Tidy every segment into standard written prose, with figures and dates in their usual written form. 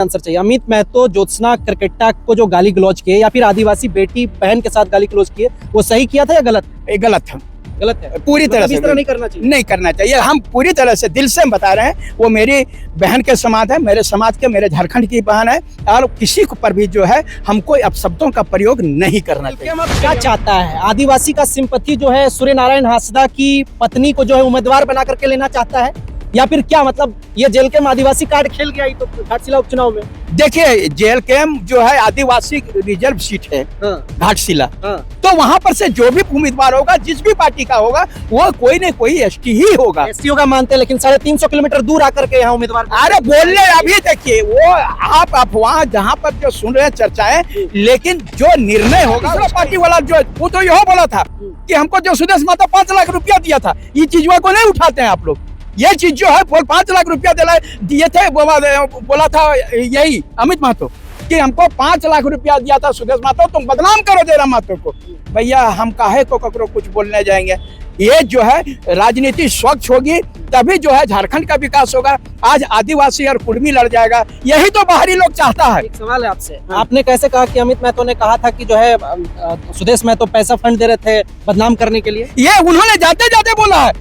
Answer चाहिए। अमित महतो ज्योत्सना करकेट्टा को जो गाली गलौज किए या फिर आदिवासी बेटी बहन के साथ गाली गलौज किए, वो सही किया था या गलत? गलत था, गलत है, पूरी तरह से इस तरह नहीं करना चाहिए। नहीं करना चाहिए। हम पूरी तरह से दिल से बता रहे हैं, वो मेरी बहन के समान है, मेरे समाज के, मेरे झारखंड की बहन है, और किसी को पर भी जो है हमको अपशब्दों का प्रयोग नहीं करना चाहिए। क्या चाहता है? आदिवासी का सिंपैथी जो है सूर्य नारायण हांसदा की पत्नी को जो है उम्मीदवार बना करके लेना चाहता है, या फिर क्या मतलब ये जेल कैम्प आदिवासी कार्ड खेल गया ही तो घाटशिला उपचुनाव में? देखिए, जेल कैम्प जो है आदिवासी रिजर्व सीट है, घाटशिला, तो वहाँ पर से जो भी उम्मीदवार होगा, जिस भी पार्टी का होगा, वो कोई न कोई एसटी ही होगा। एसटी होगा मानते हैं, लेकिन 350 किलोमीटर दूर आकर के यहाँ उम्मीदवार। अरे बोलने अभी देखिए, वो आप अफवाह जहाँ पर जो सुन रहे हैं चर्चाएं, लेकिन जो निर्णय होगा पार्टी वाला जो, वो तो यह बोला था कि हमको जो सुदेश माता 5 लाख रुपया दिया था, ये चीजों को नहीं उठाते हैं आप लोग। ये चीज जो है 5 लाख रुपया दिए थे, बोला था यही अमित महतो कि हमको 5 लाख रुपया दिया था सुदेश महतो, तुम बदनाम करो जयराम महतो को। भैया हम काहे को ककरो कुछ बोलने जाएंगे? ये जो है राजनीति स्वच्छ होगी तभी जो है झारखंड का विकास होगा। आज आदिवासी और कुर्मी लड़ जाएगा, यही तो बाहरी लोग चाहता है। एक सवाल है आपसे, आपने कैसे कहा कि अमित महतो ने कहा था कि जो है सुदेश महतो पैसा फंड दे रहे थे बदनाम करने के लिए? ये उन्होंने जाते जाते बोला है,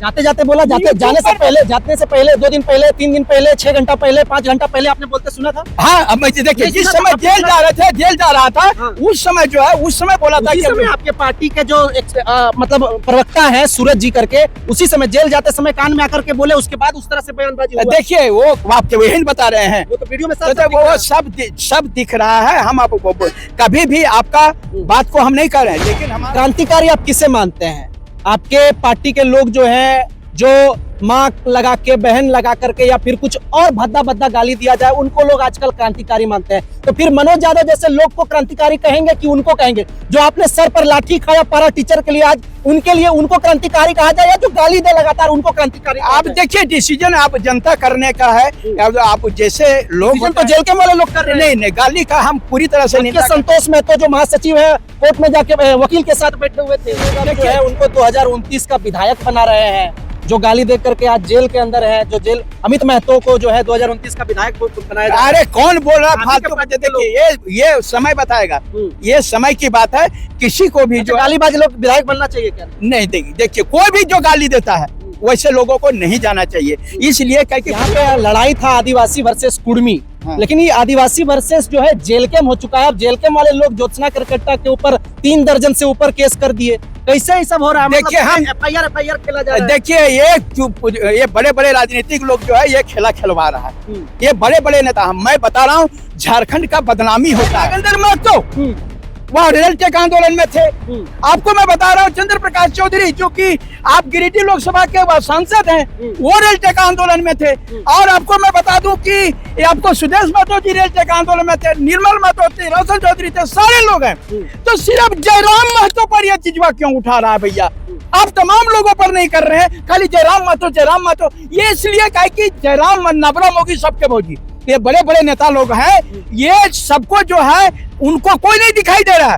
जाने से पहले 2 दिन पहले, 3 दिन पहले, 6 घंटा पहले, 5 घंटा पहले आपने बोलते सुना था? हाँ, अब देखिए, जिस समय जेल जा रहा था, उस समय जो है, उस समय बोला था कि आपके पार्टी के जो मतलब प्रवक्ता है सूरज जी करके, उसी समय जेल जाते समय कान में आकर के बोले, उसके बाद उस तरह से बयानबाजी हुआ। देखिए, वो आपके वही बता रहे हैं, वो तो वीडियो में वो सब दिख रहा है। हम आपको कभी भी आपका बात को हम नहीं कर रहे हैं, लेकिन हम क्रांतिकारी आप किसे मानते हैं? आपके पार्टी के लोग जो है, जो माँ लगा के, बहन लगा करके, या फिर कुछ और भद्दा गाली दिया जाए, उनको लोग आजकल क्रांतिकारी मानते हैं। तो फिर मनोज यादव जैसे लोग को क्रांतिकारी कहेंगे कि उनको कहेंगे? जो आपने सर पर लाठी खाया पारा टीचर के लिए, आज उनके लिए उनको क्रांतिकारी कहा जाए, या जो गाली दे लगातार उनको क्रांतिकारी? आप देखिए, डिसीजन आप जनता करने का है। आप जैसे लोग तो जेल के वाले लोग कर रहे हैं। नहीं, गाली का हम पूरी तरह से नहीं। संतोष महतो जो महासचिव है, कोर्ट में जाके वकील के साथ बैठे हुए थे, जो है उनको 2029 का विधायक बना रहे हैं, जो गाली दे करके आज जेल के अंदर है। जो जेल अमित महतो को जो है 2029 का विधायक बनाया। अरे कौन बोल रहा फालतू? देखिए, ये समय बताएगा, ये समय की बात है। किसी को भी जो गालीबाज लोग विधायक बनना चाहिए क्या? नहीं, देखिए कोई भी जो गाली देता है वैसे लोगों को नहीं जाना चाहिए। इसलिए यहाँ पे लड़ाई था आदिवासी वर्सेस कुर्मी, लेकिन ये आदिवासी वर्सेस जो है जेल कैम्प हो चुका है। अब जेल कैम्प वाले लोग ज्योत्सना करकेट्टा के ऊपर 3 दर्जन से ऊपर केस कर दिए। कैसे ही सब हो रहा है? देखिए, हम एफआईआर खेला जा रहा है। देखिए, ये बड़े राजनीतिक लोग जो है ये खेला खिलवा रहा है। ये बड़े नेता, मैं बता रहा हूँ, झारखंड का बदनामी होता है। नागेंद्र महतो वहाँ रेल टेक आंदोलन में थे। आपको मैं बता रहा हूँ, चंद्र प्रकाश चौधरी जो कि आप गिरिडीह लोकसभा के सांसद हैं, वो रेल टेक आंदोलन में थे। और आपको मैं बता दूं कि आपको सुदेश महतो जी रेल टेक आंदोलन में थे, निर्मल महतो थे, रोशन चौधरी थे, सारे लोग हैं। तो सिर्फ जयराम महतो पर यह चीजवा क्यों उठा रहा है भैया? आप तमाम लोगों पर नहीं कर रहे हैं, खाली जयराम महतो। ये इसलिए कहे कि जयराम नबरम होगी सबके भोगी। ये बड़े नेता लोग हैं, ये सबको जो है उनको कोई नहीं दिखाई दे रहा है।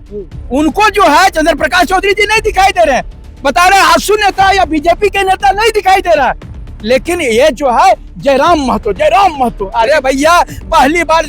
उनको जो है चंद्र प्रकाश चौधरी जी नहीं दिखाई दे रहे हैं, बता रहे आसू नेता या बीजेपी के नेता नहीं दिखाई दे रहा है। लेकिन ये जो है जयराम महतो, अरे भैया, पहली बार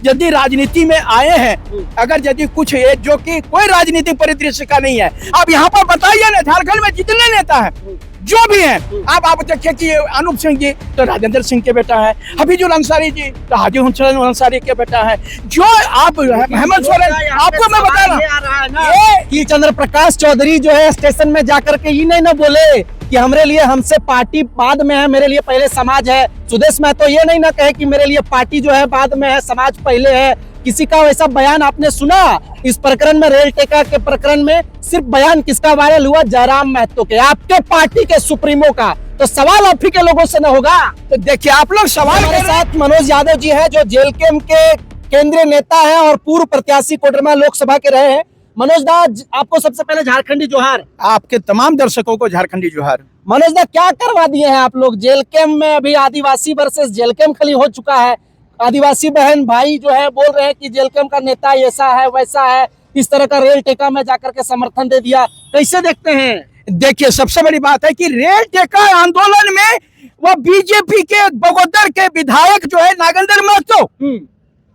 यदि राजनीति में आए हैं, अगर यदि कुछ है जो कि कोई राजनीतिक परिदृश्य का नहीं है, आप यहाँ पर बताइए ना, झारखंड में जितने नेता हैं जो भी हैं, आप देखिए कि अनूप सिंह जी तो राजेंद्र सिंह के बेटा है, हफीजुल अंसारी जी तो हाजी हुसैन अंसारी के बेटा है, जो आप हेमंत सोरेन, आपको मैं बता रहा हूँ कि चंद्र प्रकाश चौधरी जो है स्टेशन में जाकर के ये नहीं ना बोले कि हमरे लिए हमसे पार्टी बाद में है, मेरे लिए पहले समाज है। सुदेश महतो ये नहीं ना कहे कि मेरे लिए पार्टी जो है बाद में है, समाज पहले है। किसी का वैसा बयान आपने सुना? इस प्रकरण में, रेल टेका के प्रकरण में सिर्फ बयान किसका वायरल हुआ? जयराम महतो के, आपके पार्टी के सुप्रीमो का। तो सवाल आप ही के लोगों से न होगा? तो देखिए, आप लोग सवाल के साथ मनोज यादव जी है, जो जेल कैम्प के केंद्रीय नेता है और पूर्व प्रत्याशी कोडरमा लोकसभा के रहे हैं। मनोज दा, आपको सबसे पहले झारखंडी जोहार। आपके तमाम दर्शकों को झारखंडी जोहार। मनोज दा, क्या करवा दिए हैं आप लोग जेल कैम्प में? अभी आदिवासी वर्सेस जेल कैम्प खाली हो चुका है। आदिवासी बहन भाई जो है बोल रहे हैं कि जेल कैम्प का नेता ऐसा है वैसा है, इस तरह का रेल टेका में जाकर के समर्थन दे दिया। कैसे देखते हैं? देखिए, सबसे बड़ी बात है कि रेल टेका आंदोलन में वो बीजेपी के बगोदर के विधायक जो है नागेंद्र महतो,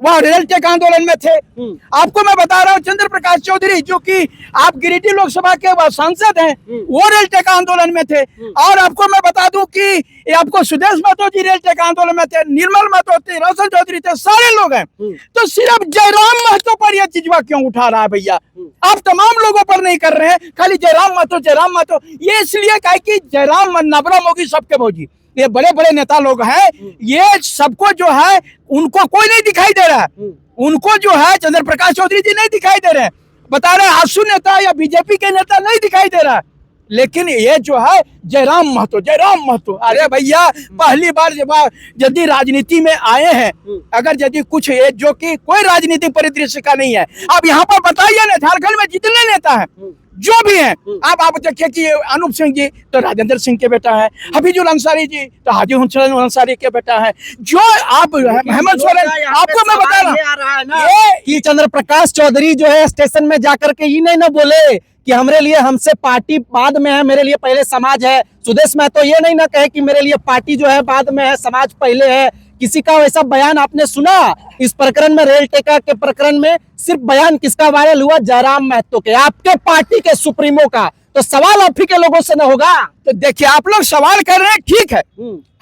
वह रेल टेक आंदोलन में थे। आपको मैं बता रहा हूँ चंद्र प्रकाश चौधरी जो कि आप गिरिडीह लोकसभा के वह सांसद हैं, वो रेल टेक आंदोलन में थे। और आपको मैं बता दूं कि आपको सुदेश महतो जी रेल टेक आंदोलन में थे, निर्मल महतो थे, रोशन चौधरी थे, सारे लोग हैं। तो सिर्फ जयराम महतो पर यह चिजवा क्यों उठा रहा है भैया? आप तमाम लोगों पर नहीं कर रहे हैं, खाली जयराम महतो। ये इसलिए कहे कि जयराम नबरा मोगी सबके भौजी, ये बड़े बड़े नेता लोग हैं, ये सबको जो है उनको कोई नहीं दिखाई दे रहा है। उनको जो है चंद्र प्रकाश चौधरी जी नहीं दिखाई दे रहे हैं, बता रहे आसू नेता या बीजेपी के नेता नहीं दिखाई दे रहा है। लेकिन ये जो है जयराम महतो, अरे भैया पहली बार जब यदि राजनीति में आए हैं, अगर यदि कुछ ये जो कि कोई राजनीतिक परिदृश्य का नहीं है, अब यहाँ पर बताइए ना, झारखंड में जितने नेता हैं जो भी हैं, आप देखिए कि अनूप सिंह जी तो राजेंद्र सिंह के बेटा है, हफीजुल अंसारी जी तो हाजी हुसैन अंसारी के बेटा है, जो आप हेमंत सोरेन, आपको मैं बता रहा हूँ कि चंद्र प्रकाश चौधरी जो है स्टेशन में जाकर के ये नहीं बोले कि हमरे लिए हमसे पार्टी बाद में है, मेरे लिए पहले समाज है। सुदेश महतो ये नहीं ना कहे कि मेरे लिए पार्टी जो है बाद में है, समाज पहले है। किसी का वैसा बयान आपने सुना इस प्रकरण में? रेल टेका के प्रकरण में सिर्फ बयान किसका वायरल हुआ? जयराम महतो के, आपके पार्टी के सुप्रीमो का। तो सवाल आप ही के लोगों से न होगा? तो देखिए आप लोग सवाल कर रहे हैं, ठीक है,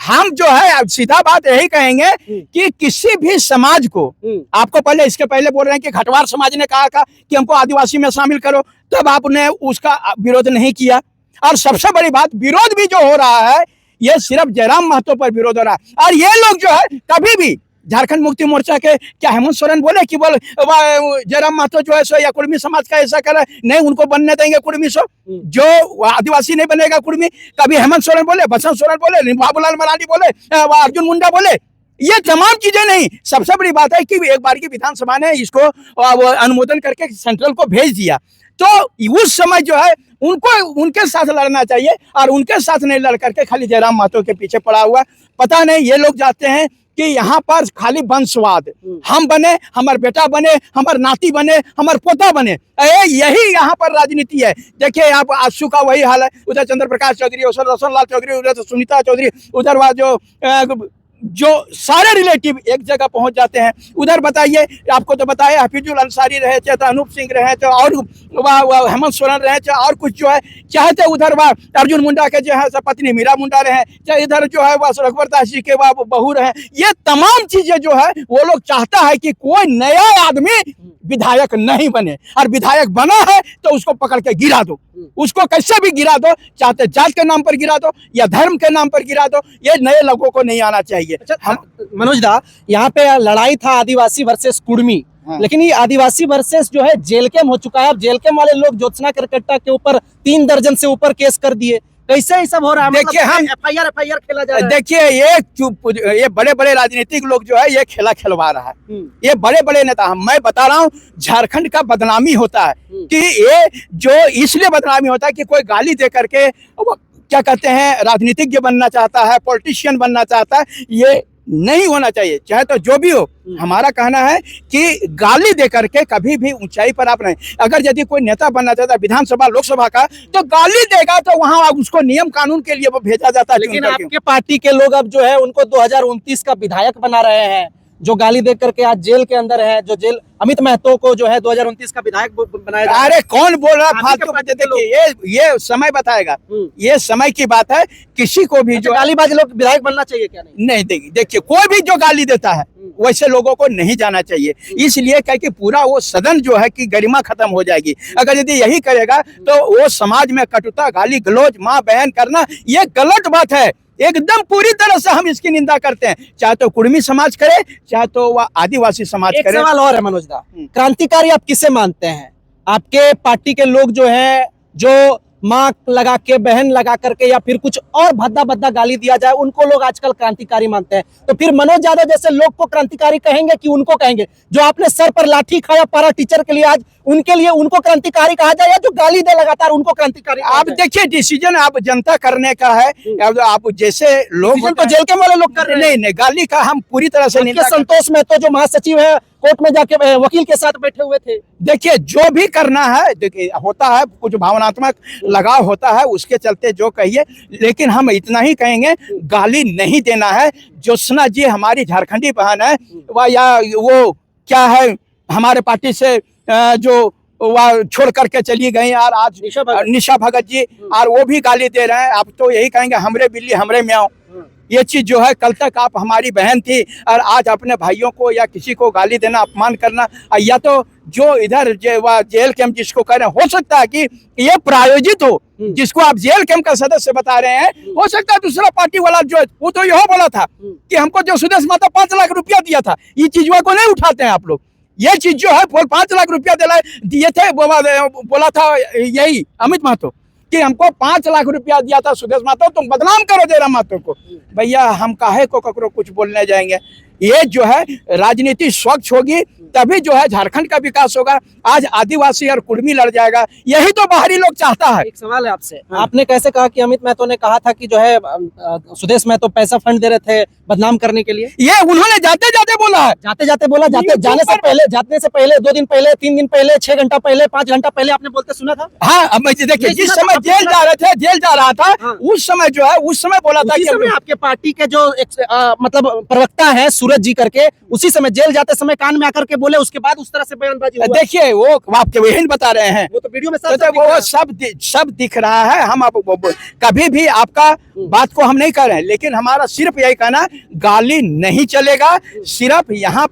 हम जो है सीधा बात यही कहेंगे कि किसी भी समाज को, आपको पहले इसके पहले बोल रहे हैं कि घटवार समाज ने कहा कि हमको आदिवासी में शामिल करो, तब आपने उसका विरोध नहीं किया। और सबसे बड़ी बात, विरोध भी जो हो रहा है ये सिर्फ जयराम महतो पर विरोध हो रहा है। और ये लोग जो है कभी भी झारखंड मुक्ति मोर्चा के, क्या हेमंत सोरेन बोले कि बोल जयराम महतो जो है सो या कुर्मी समाज का ऐसा करे, नहीं उनको बनने देंगे कुर्मी सो, जो आदिवासी नहीं बनेगा कुर्मी। कभी हेमंत सोरेन बोले, बसंत सोरेन बोले, बाबूलाल मरांडी बोले, अर्जुन मुंडा बोले, ये तमाम चीजें नहीं। सबसे बड़ी बात है कि एक बार की विधानसभा ने इसको अनुमोदन करके सेंट्रल को भेज दिया, तो उस समय जो है उनको उनके साथ लड़ना चाहिए, और उनके साथ नहीं लड़ करके खाली जयराम महतो के पीछे पड़ा हुआ। पता नहीं ये लोग चाहते हैं कि यहाँ पर खाली वंशवाद, हम बने, हमारे बेटा बने, हमारे नाती बने, हमारे पोता बने, यही यहाँ पर राजनीति है। देखिए आप आशु का वही हाल है, उधर चंद्र प्रकाश चौधरी, उधर रोशन लाल चौधरी, उधर सुनीता चौधरी, उधर वह जो सारे रिलेटिव एक जगह पहुंच जाते हैं। उधर बताइए, आपको तो बताया हफीजुल अंसारी रहे, चाहे तो अनूप सिंह रहे, तो और हेमंत सोरेन रहे, चाहे और कुछ जो है, चाहे तो उधर वह अर्जुन मुंडा के जो है पत्नी मीरा मुंडा रहे, चाहे इधर जो है वह रघुवर दास जी के वह बहू रहे। ये तमाम चीजें जो है वो लोग चाहता है कि कोई नया आदमी विधायक नहीं बने, और विधायक बना है तो उसको पकड़ के गिरा दो, उसको कैसे भी गिरा दो, चाहते जात के नाम पर गिरा दो या धर्म के नाम पर गिरा दो, ये नए लोगों को नहीं आना चाहिए। अच्छा, मनोज दा, यहाँ पे लड़ाई था आदिवासी वर्सेस कुर्मी, लेकिन ये आदिवासी वर्सेस जो है जेलकेम हो चुका है। अब जेलकेम वाले लोग ज्योत्सना करकट्टा के ऊपर 3 दर्जन से ऊपर केस कर दिए। कैसे ये सब हो रहा है? देखिए मतलब हम एफआईआर खेला जा रहा है। देखिए ये बड़े बड़े राजनीतिक लोग जो है ये खेला खिलवा रहा है। ये बड़े बड़े नेता, मैं बता रहा हूँ झारखंड का बदनामी होता है कि ये जो इसलिए बदनामी होता है कि कोई गाली दे करके क्या कहते हैं राजनीतिज्ञ बनना चाहता है, पॉलिटिशियन बनना चाहता है, ये नहीं होना चाहिए। चाहे तो जो भी हो, हमारा कहना है कि गाली दे करके कभी भी ऊंचाई पर आप नहीं। अगर यदि कोई नेता बनना चाहता है विधानसभा लोकसभा का, तो गाली देगा तो वहां उसको नियम कानून के लिए वो भेजा जाता है। लेकिन आपके पार्टी के लोग अब जो है उनको 2029 का विधायक बना रहे हैं, जो गाली दे करके आज जेल के अंदर है, जो जेल अमित महतो को जो है 2029 का विधायक बनाया। अरे कौन बोल रहा फालतू? देखिए ये समय बताएगा, ये समय की बात है। किसी को भी जो गालीबाज लोग विधायक बनना चाहिए क्या? नहीं देखिए कोई भी जो गाली देता है वैसे लोगों को नहीं जाना चाहिए। इसलिए कह कि पूरा वो सदन जो है कि गरिमा खत्म हो जाएगी। अगर यदि यही करेगा तो वो समाज में कटुता, गाली गलौज, माँ बहन करना, ये गलत बात है। एकदम पूरी तरह से हम इसकी निंदा करते हैं, चाहे तो कुर्मी समाज करे, चाहे तो वह आदिवासी समाज करे। एक सवाल और है मनोज दा, क्रांतिकारी आप किसे मानते हैं? आपके पार्टी के लोग जो है, जो माँ लगा के, बहन लगा करके या फिर कुछ और भद्दा भद्दा गाली दिया जाए, उनको लोग आजकल क्रांतिकारी मानते हैं। तो फिर मनोज यादव जैसे लोग को क्रांतिकारी कहेंगे कि उनको कहेंगे? जो आपने सर पर लाठी खाया पारा टीचर के लिए, आज उनके लिए उनको क्रांतिकारी कहा जाए, या जो गाली दे लगातार उनको क्रांतिकारी? आप देखिए डिसीजन आप जनता करने का है। आप जैसे लोग तो जेल के वाले लोग कर रहे हैं। नहीं, गाली का हम पूरी तरह से निंदा। संतोष महतो जो महासचिव है, कोर्ट में जाके वकील के साथ बैठे हुए थे। देखिए जो भी करना है, देखिए होता है कुछ भावनात्मक लगाव होता है, उसके चलते जो कहिए, लेकिन हम इतना ही कहेंगे गाली नहीं देना है। ज्योत्सना जी हमारी झारखंडी बहन है, या वो क्या है हमारे पार्टी से जो वह छोड़ करके चली गई और आज निशा भगत जी, और वो भी गाली दे रहे हैं। आप तो यही कहेंगे हमरे बिल्ली हमरे म्याऊं। ये चीज जो है, कल तक आप हमारी बहन थी और आज अपने भाइयों को या किसी को गाली देना, अपमान करना, या तो जो इधर जेल कैंप जिसको कह रहे हैं, हो सकता है कि ये प्रायोजित हो, जिसको आप जेल कैंप का सदस्य बता रहे हैं, हो सकता है दूसरा पार्टी वाला जो वो तो यह बोला था कि हमको जो सुदेश महतो 5 लाख रुपया दिया था, ये चीजों को नहीं उठाते हैं आप लोग। ये चीज जो है 5 लाख रुपया दिए थे, बोला था यही अमित महतो कि हमको 5 लाख रुपया दिया था सुदेश महतो, तुम बदनाम करो जयराम महतो को। भैया हम काहे को ककरो कुछ बोलने जाएंगे। ये जो है राजनीति स्वच्छ होगी तभी जो है झारखंड का विकास होगा। आज आदिवासी और कुर्मी लड़ जाएगा, यही तो बाहरी लोग चाहता है। एक सवाल है आपसे, आपने कैसे कहा कि अमित महतो ने कहा था कि जो है सुदेश महतो पैसा फंड दे रहे थे बदनाम करने के लिए? ये उन्होंने जाते जाते बोला है, जाते बोला, जाने से पहले 2 दिन पहले, 3 दिन पहले, 6 घंटा पहले, 5 घंटा पहले आपने बोलते सुना था? हाँ, अब देखिए जिस समय जेल जा रहा था उस समय जो है, उस समय बोला था कि आपके पार्टी के जो मतलब प्रवक्ता है सूरज जी करके, उसी समय जेल जाते समय कान में आकर के बोले, उसके बाद उस तरह से बयानबाजी हुआ। देखिए वो आपके वही बता रहे हैं, वो तो वीडियो में वो सब दिख रहा है। हम आप कभी भी आपका बात को हम नहीं कर रहे हैं, लेकिन हमारा सिर्फ यही कहना, गाली नहीं चलेगा। सिर्फ यहाँ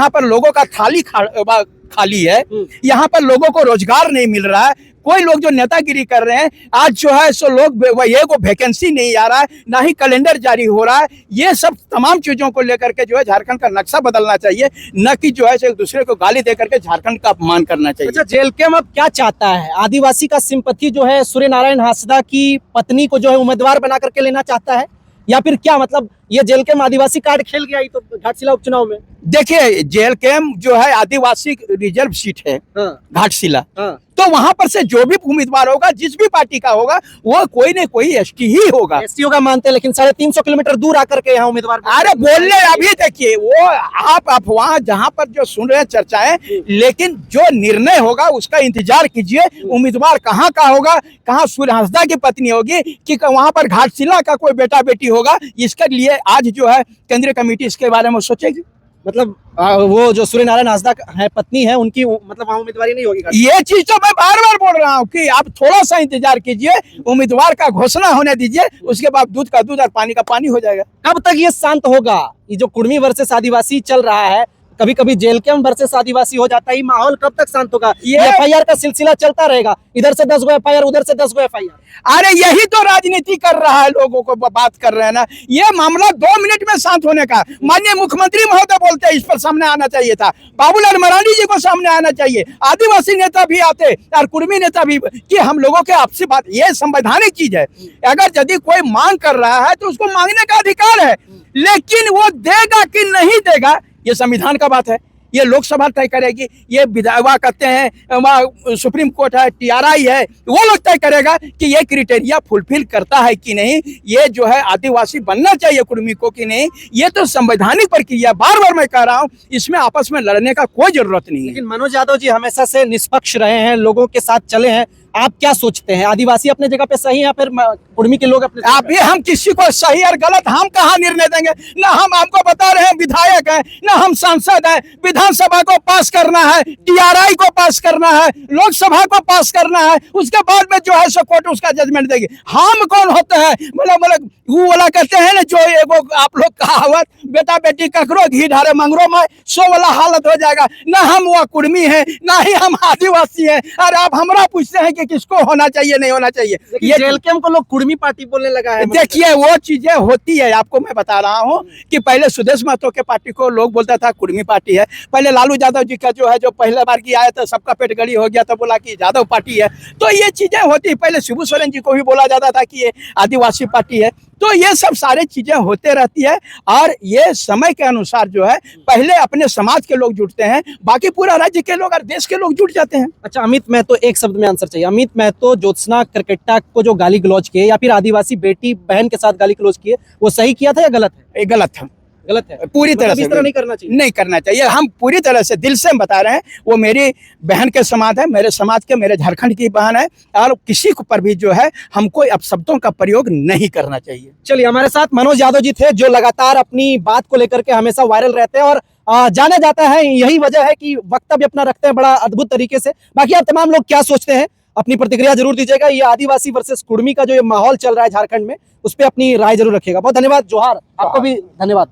पर लोगों का थाली खाली है, यहाँ पर लोगों को रोजगार नहीं मिल रहा है। कोई लोग जो नेतागिरी कर रहे हैं, आज जो है सो लोग ये को वैकेंसी नहीं आ रहा है, ना ही कैलेंडर जारी हो रहा है। ये सब तमाम चीजों को लेकर के जो है झारखंड का नक्शा बदलना चाहिए, न कि जो है एक दूसरे को गाली दे करके झारखंड का अपमान करना चाहिए। अच्छा, जेल कैंप अब क्या चाहता है? आदिवासी का सिंपैथी जो है सूर्य नारायण हांसदा की पत्नी को जो है उम्मीदवार बना करके लेना चाहता है, या फिर क्या मतलब ये जेल कैंप आदिवासी कार्ड खेल गया ही तो घाटशिला उपचुनाव में? देखिए जेल कैंप जो है आदिवासी रिजर्व सीट है, घाटशिला, तो वहां पर से जो भी उम्मीदवार होगा, जिस भी पार्टी का होगा, वो कोई न कोई एसटी ही होगा। एसटी होगा मानते हैं, लेकिन 350 किलोमीटर दूर आकर के यहाँ उम्मीदवार। अरे बोलने अभी देखिए, वो आप वहाँ जहाँ पर जो सुन रहे हैं चर्चाएं, लेकिन जो निर्णय होगा उसका इंतजार कीजिए। उम्मीदवार कहाँ का होगा, कहाँ सूर्य हांसदा की पत्नी होगी, कि वहां पर घाटशिला का कोई बेटा बेटी होगा, इसके लिए आज जो है केंद्रीय कमेटी इसके बारे में सोचेगी। मतलब वो जो सूर्य नारायण हांसदा है पत्नी है, उनकी मतलब वहाँ उम्मीदवारी नहीं होगी? ये चीज तो मैं बार बार बोल रहा हूँ कि आप थोड़ा सा इंतजार कीजिए, उम्मीदवार का घोषणा होने दीजिए, उसके बाद दूध का दूध और पानी का पानी हो जाएगा। कब तक ये शांत होगा? ये जो कुर्मी वर्सेस आदिवासी चल रहा है, कभी कभी जेल कैंप वर्सेस आदिवासी हो जाता है, माहौल कब तक शांत होगा? ये एफआईआर का सिलसिला चलता रहेगा, इधर से 10 गो एफआईआर, उधर से 10 गो एफआईआर। अरे यही तो राजनीति कर रहा है, लोगों को बात कर रहे हैं ना। ये मामला 2 मिनट में शांत होने का, माननीय मुख्यमंत्री महोदय बोलते हैं इस पर सामने आना चाहिए था, बाबूलाल मरांडी जी को सामने आना चाहिए, आदिवासी नेता भी आते और कुर्मी नेता भी, कि हम लोगों के आपसी बात, ये संवैधानिक चीज है। अगर यदि कोई मांग कर रहा है तो उसको मांगने का अधिकार है, लेकिन वो देगा कि नहीं देगा ये संविधान का बात है, ये लोकसभा तय करेगी। ये विधायक कहते हैं वहाँ सुप्रीम कोर्ट है, टीआरआई है, वो लोग तय करेगा कि ये क्राइटेरिया फुलफिल करता है कि नहीं, ये जो है आदिवासी बनना चाहिए कुर्मी को कि नहीं। ये तो संवैधानिक प्रक्रिया, बार बार मैं कह रहा हूँ, इसमें आपस में लड़ने का कोई जरूरत नहीं है। लेकिन मनोज यादव जी हमेशा से निष्पक्ष रहे हैं, लोगों के साथ चले हैं। आप क्या सोचते हैं, आदिवासी अपने जगह पे सही है या फिर कुर्मी के लोग अपने? आप ये, हम किसी को सही और गलत हम कहाँ निर्णय देंगे? ना हम आपको बता रहे हैं विधायक हैं, ना हम सांसद हैं। विधानसभा को पास करना है, टीआरआई को पास करना है, लोकसभा को पास करना है, उसके बाद में जो है सो कोर्ट उसका जजमेंट देगी। हम कौन होते हैं? मतलब वो वाला कहते हैं ना, जो एगो आप लोग कहावत, बेटा बेटी ककरो घी ढारे मंगरो में, सो वाला हालत हो जाएगा। ना हम वो कुर्मी है, ना ही हम आदिवासी हैं, और आप हमरा पूछते हैं कि किसको होना चाहिए नहीं होना चाहिए। ये जेल कैंप को लोग कुर्मी पार्टी बोलने लगा है। देखिए वो चीजें होती है, आपको मैं बता रहा हूँ कि पहले सुदेश महतो के पार्टी को लोग बोलता था कुर्मी पार्टी है। पहले लालू यादव जी का जो है, जो पहले बार की आया था, सबका पेट गड़ी हो गया तो बोला कि यादव पार्टी है। तो ये चीजें होती, पहले शिबू सोरेन जी को भी बोला जाता था कि ये आदिवासी पार्टी है। तो ये सब सारे चीजें होते रहती है, और ये समय के अनुसार जो है, पहले अपने समाज के लोग जुटते हैं, बाकी पूरा राज्य के लोग और देश के लोग जुट जाते हैं। अच्छा, अमित महतो, एक शब्द में आंसर चाहिए। अमित महतो ज्योत्सना करकेट्टा को जो गाली गलौज किए, या फिर आदिवासी बेटी बहन के साथ गाली गलौज किए, वो सही किया था या गलत है? गलत है, गलत है, पूरी तरह से नहीं करना चाहिए। नहीं करना चाहिए। हम पूरी तरह से दिल से बता रहे हैं, वो मेरी बहन के समान है, मेरे समाज के, मेरे झारखंड की बहन है, और किसी को पर भी जो है हमको अपशब्दों का प्रयोग नहीं करना चाहिए। चलिए, हमारे साथ मनोज यादव जी थे, जो लगातार अपनी बात को लेकर के हमेशा वायरल रहते हैं और जाना जाता है। यही वजह है कि वक्तव्य अपना रखते हैं बड़ा अद्भुत तरीके से। बाकी आप तमाम लोग क्या सोचते हैं, अपनी प्रतिक्रिया जरूर दीजिएगा। ये आदिवासी वर्सेस कुर्मी का जो ये माहौल चल रहा है झारखंड में, उस पर अपनी राय जरूर रखिएगा। बहुत धन्यवाद। जोहार, आपको भी धन्यवाद।